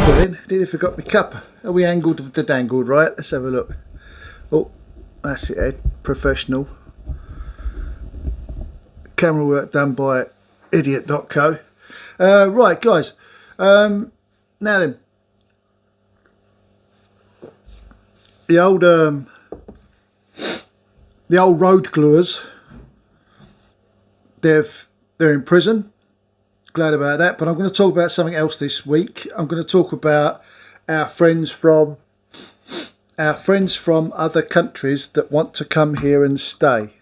Then nearly forgot my cup. Are we angled with the dangled, right? Let's have a look. Oh, that's it, Ed. Professional. Camera work done by idiot.co. Right, guys. Now then, the old road gluers. They're in prison. Glad about that. But I'm going to talk about something else this week. I'm going to talk about our friends from other countries that want to come here and stay.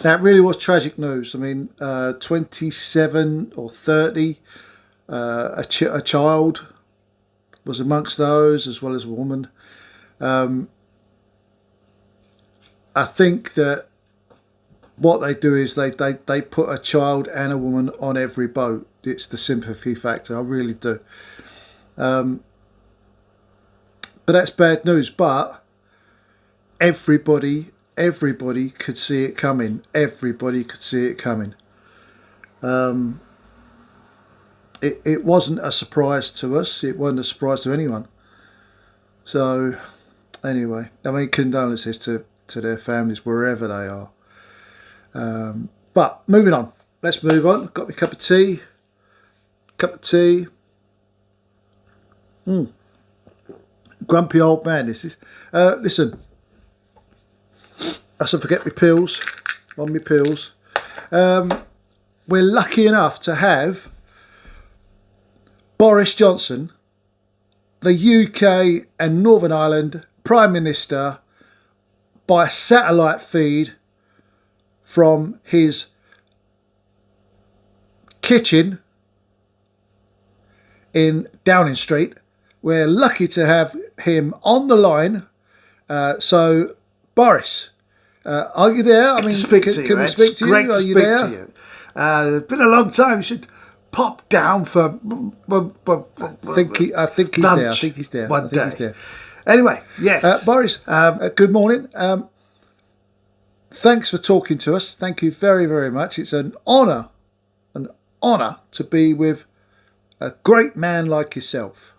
Now, it really was tragic news. I mean, 27 or 30, a child was amongst those, as well as a woman. I think that what they do is they put a child and a woman on every boat. It's the sympathy factor. I really do. But that's bad news. But everybody could see it coming. Everybody could see it coming. It wasn't a surprise to us. It wasn't a surprise to anyone. So anyway, I mean, condolences to their families wherever they are. But moving on. Let's move on. Got me a cup of tea. Grumpy old man, this is. Listen. I forget my pills. On my pills. We're lucky enough to have Boris Johnson, the UK and Northern Ireland Prime Minister, by satellite feed from his kitchen in Downing Street. We're lucky to have him on the line. So, Boris, are you there? I mean, can we speak to you? Are you there? It's been a long time. You should pop down for. I think he's there. I think he's there. One day. Anyway, yes. Boris, good morning. Thanks for talking to us. Thank you very, very much. It's an honour to be with a great man like yourself.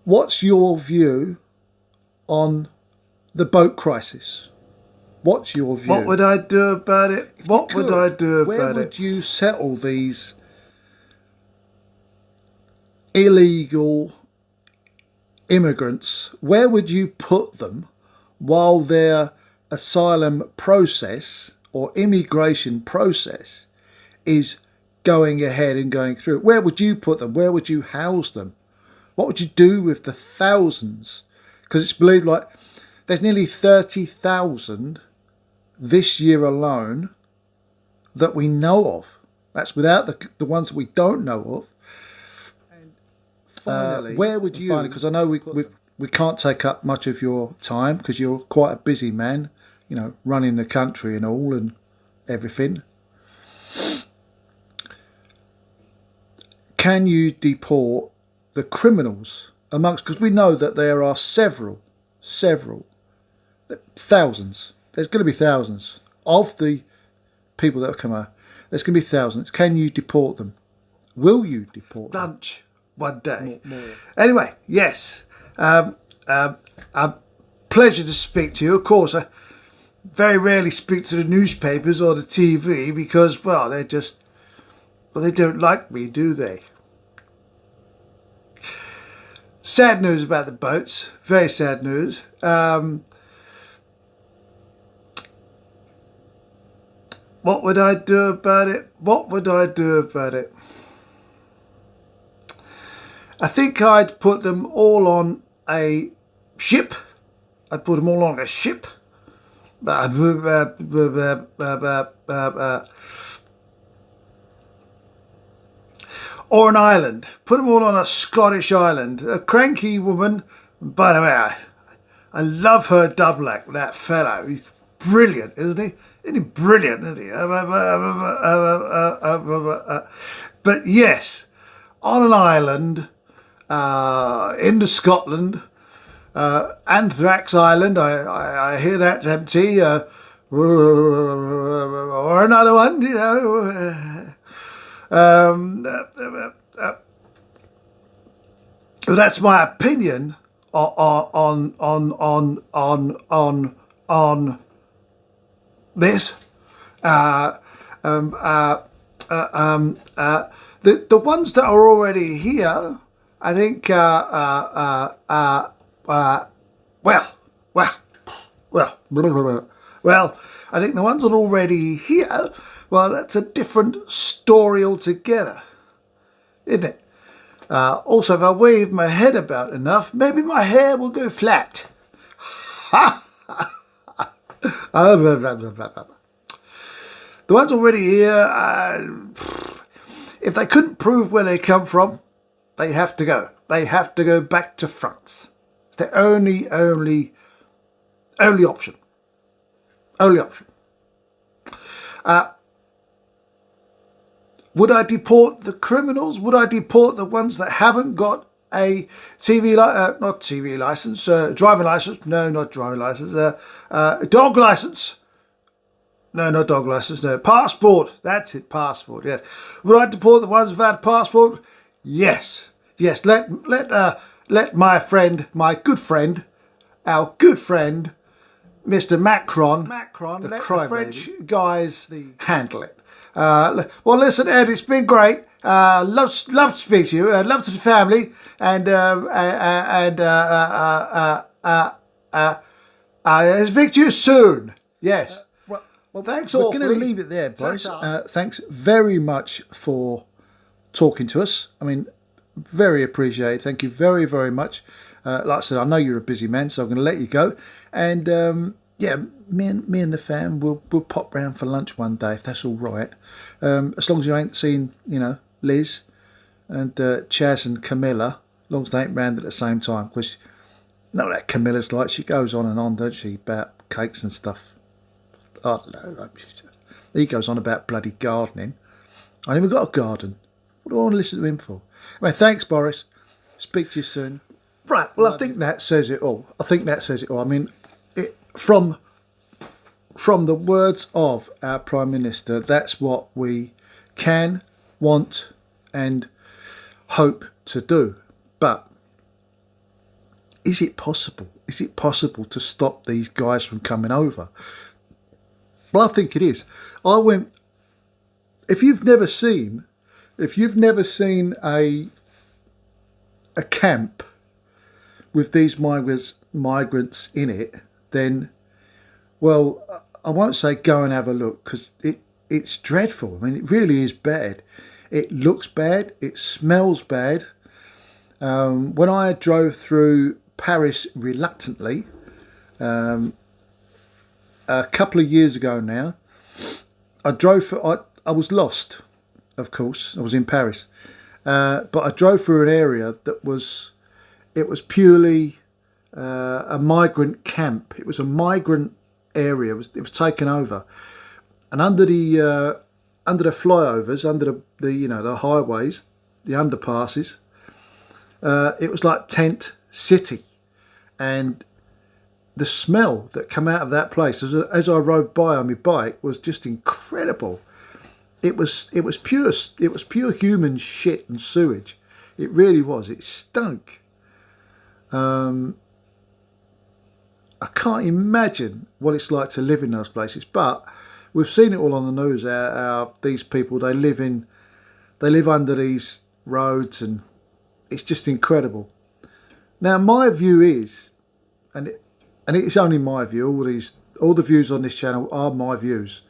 What's your view on the boat crisis? What's your view? What would I do about it? What would I do about it? Where would you settle these illegal immigrants? Where would you put them while their asylum process or immigration process is going ahead and going through? Where would you put them? Where would you house them? What would you do with the thousands? Because it's believed like there's nearly 30,000 this year alone that we know of. That's without the ones that we don't know of. And finally, where would you? Because I know we can't take up much of your time because you're quite a busy man, you know, running the country and all and everything. Can you deport the criminals amongst, because we know that there are several, thousands, there's going to be thousands of the people that have come out. There's going to be thousands. Can you deport them? Will you deport them? Lunch one day. More. Anyway, yes. A pleasure to speak to you. Of course, I very rarely speak to the newspapers or the TV because, well, they don't like me, do they? Sad news about the boats. Very sad news. What would I do about it? What would I do about it? I think I'd put them all on a ship. I'd put them all on a ship. Or an island. Put them all on a Scottish island. A cranky woman. By the way, I love her double act with that fellow. He's brilliant, isn't he? Isn't he brilliant, isn't he? But yes, on an island into Scotland, Anthrax Island. I hear that's empty. or another one, you know. That's my opinion on this. The ones that are already here, I think. Well, well, well, blah, blah, blah. Well, I think the ones that are already here, well, that's a different story altogether, isn't it? Also, if I wave my head about enough, maybe my hair will go flat. The ones already here, if they couldn't prove where they come from, they have to go. They have to go back to France. It's the only option. Only option. Would I deport the criminals? Would I deport the ones that haven't got a not TV license, driving license? No, not driving license. Dog license? No, not dog license. No, passport. That's it, passport. Yes. Would I deport the ones without passport? Yes. Yes. Let my friend, our good friend, Mr. Macron, let the French guys handle it. Well, listen, Ed, it's been great. Love to speak to you. Love to the family, and I'll speak to you soon. Yes. Well, thanks. We're going to leave it there, boys. Thanks very much for talking to us. I mean, very appreciated. Thank you very, very much. Like I said, I know you're a busy man, so I'm going to let you go. And yeah, me and the fam will pop round for lunch one day if that's all right. As long as you ain't seen, you know, Liz and Chaz and Camilla. As long as they ain't round at the same time, because you know that Camilla's like, she goes on and on, don't she, about cakes and stuff. I don't know. He goes on about bloody gardening. I ain't even got a garden. What do I want to listen to him for? Anyway, thanks, Boris. Speak to you soon. Right, well, I think that says it all. I mean, from the words of our Prime Minister, that's what we can, want and hope to do. But is it possible? Is it possible to stop these guys from coming over? Well, I think it is. If you've never seen a camp with these migrants in it, then, well, I won't say go and have a look, because it's dreadful. I mean, it really is bad. It looks bad. It smells bad. When I drove through Paris reluctantly, a couple of years ago now, I was lost, of course. I was in Paris. But I drove through an area that was purely a migrant camp. It was a migrant area. It was taken over, and under the flyovers, under the highways, the underpasses, it was like tent city, and the smell that came out of that place as I rode by on my bike was just incredible. It was pure human shit and sewage. It really was. It stunk. I can't imagine what it's like to live in those places, but we've seen it all on the news. These people, they live under these roads, and it's just incredible. Now, my view is, and it's only my view. All the views on this channel are my views.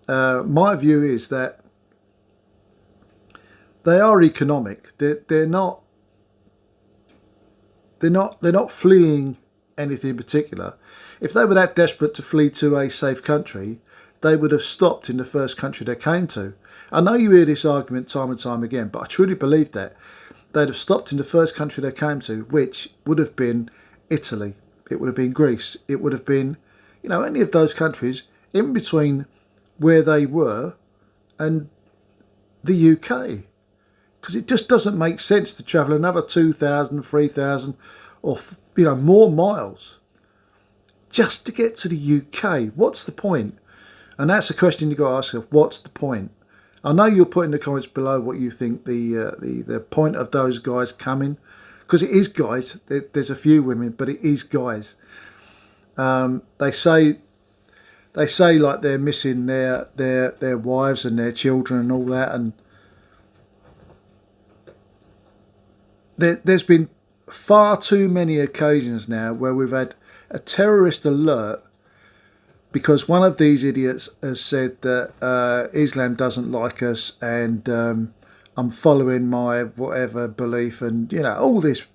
My view is that they are economic. They're not fleeing anything in particular. If they were that desperate to flee to a safe country, they would have stopped in the first country they came to. I know you hear this argument time and time again, but I truly believe that they'd have stopped in the first country they came to, which would have been Italy. It would have been Greece. It would have been, any of those countries in between where they were and the UK. Because it just doesn't make sense to travel another 2,000, 3,000 or more miles just to get to the UK. What's the point? And that's the question you got to ask yourself. What's the point? I know you'll put in the comments below what you think the point of those guys coming, because it is guys. There's a few women, but it is guys. They say like they're missing their wives and their children and all that, and there's been far too many occasions now where we've had a terrorist alert because one of these idiots has said that Islam doesn't like us, and I'm following my whatever belief, and all this,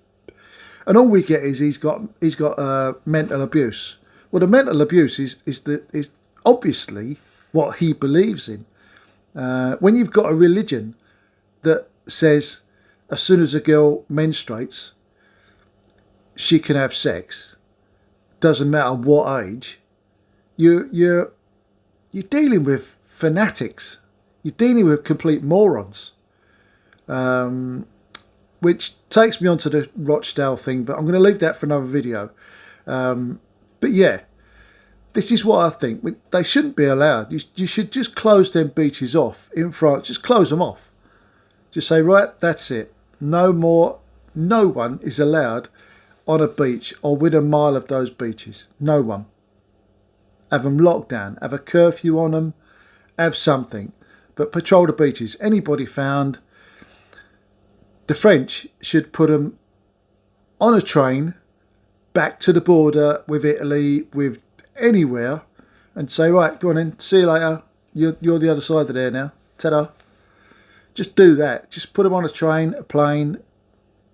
and all we get is he's got mental abuse. Well, the mental abuse is obviously what he believes in. When you've got a religion that says as soon as a girl menstruates, she can have sex, doesn't matter what age. You're dealing with fanatics. You're dealing with complete morons. Which takes me on to the Rochdale thing, but I'm going to leave that for another video. But yeah, this is what I think. They shouldn't be allowed. You should just close them beaches off in France. Just close them off. Just say, right, that's it. No more. No one is allowed on a beach or within a mile of those beaches. No one. Have them locked down. Have a curfew on them. Have something. But patrol the beaches. Anybody found, the French should put them on a train back to the border with Italy, with anywhere, and say, right, go on in, see you later. You're the other side of there now. Ta-da. Just do that. Just put them on a train, a plane,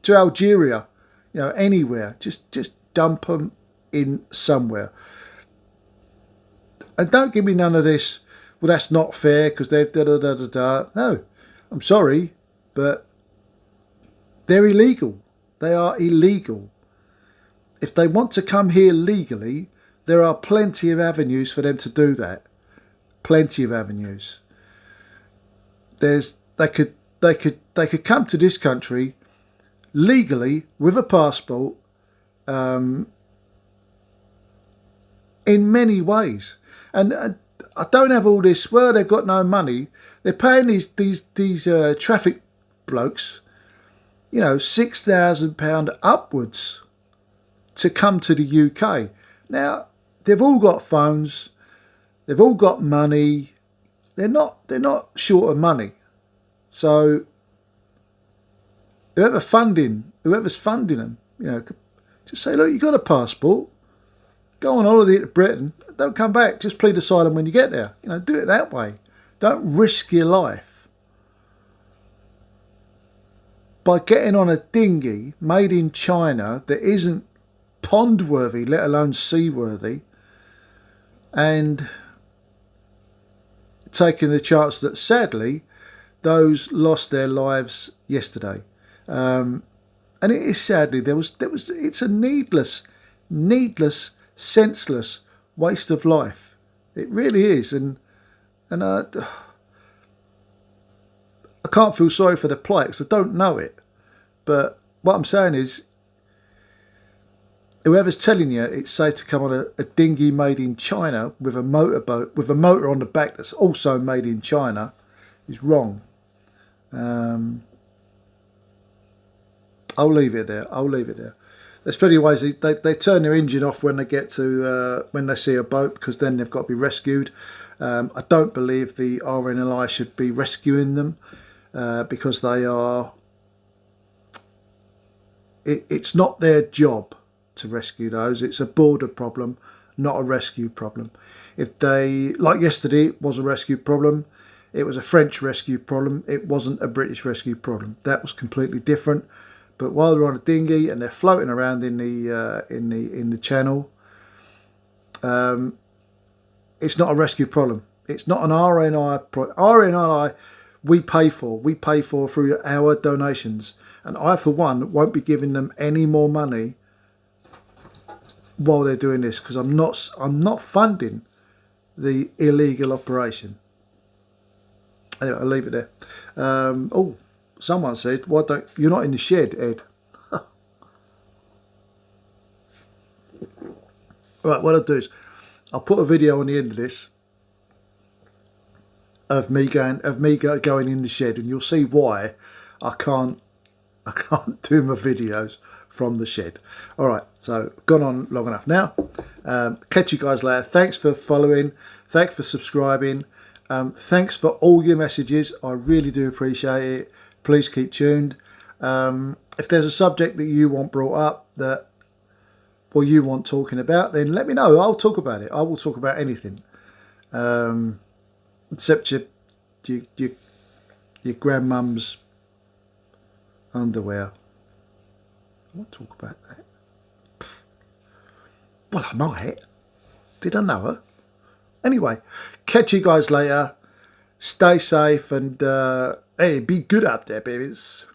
to Algeria, anywhere. Just dump them in somewhere. And don't give me none of this, well, that's not fair because they've da-da-da-da-da. No, I'm sorry, but they're illegal. They are illegal. If they want to come here legally, there are plenty of avenues for them to do that. Plenty of avenues. They could come to this country legally with a passport in many ways. And I don't have all this, well, they've got no money. They're paying these traffic blokes, £6,000 upwards to come to the UK. Now, they've all got phones, they've all got money, they're not short of money. So whoever's funding them, just say, look, you got a passport, go on holiday to Britain, don't come back, just plead asylum when you get there. Do it that way. Don't risk your life by getting on a dinghy made in China that isn't pond worthy, let alone seaworthy, and taking the chance that sadly those lost their lives yesterday. And it is sadly it's a needless, senseless waste of life. It really is, and I can't feel sorry for the plight because I don't know it. But what I'm saying is, whoever's telling you it's safe to come on a dinghy made in China with a motorboat with a motor on the back that's also made in China is wrong. I'll leave it there. There's plenty of ways they turn their engine off when they get to when they see a boat, because then they've got to be rescued. I don't believe the RNLI should be rescuing them because they are. It's not their job to rescue those. It's a border problem, not a rescue problem. If they, like yesterday, it was a rescue problem. It was a French rescue problem. It wasn't a British rescue problem. That was completely different. But while they're on a dinghy and they're floating around in the channel, it's not a rescue problem. It's not an RNI. RNI we pay for through our donations, and I for one won't be giving them any more money while they're doing this, because I'm not funding the illegal operation. Anyway, I'll leave it there. Oh, someone said, "Why don't you're not in the shed, Ed?" Right, what I'll do is I'll put a video on the end of this of me going in the shed, and you'll see why I can't do my videos from the shed. All right, so gone on long enough now. Catch you guys later. Thanks for following. Thanks for subscribing. Thanks for all your messages. I really do appreciate it. Please keep tuned. If there's a subject that you want brought up or you want talking about, then let me know. I'll talk about it. I will talk about anything, except your grandmum's underwear. I won't talk about that. Pff. Well, I might. Did I know her? Anyway, catch you guys later. Stay safe and hey, be good out there, babies.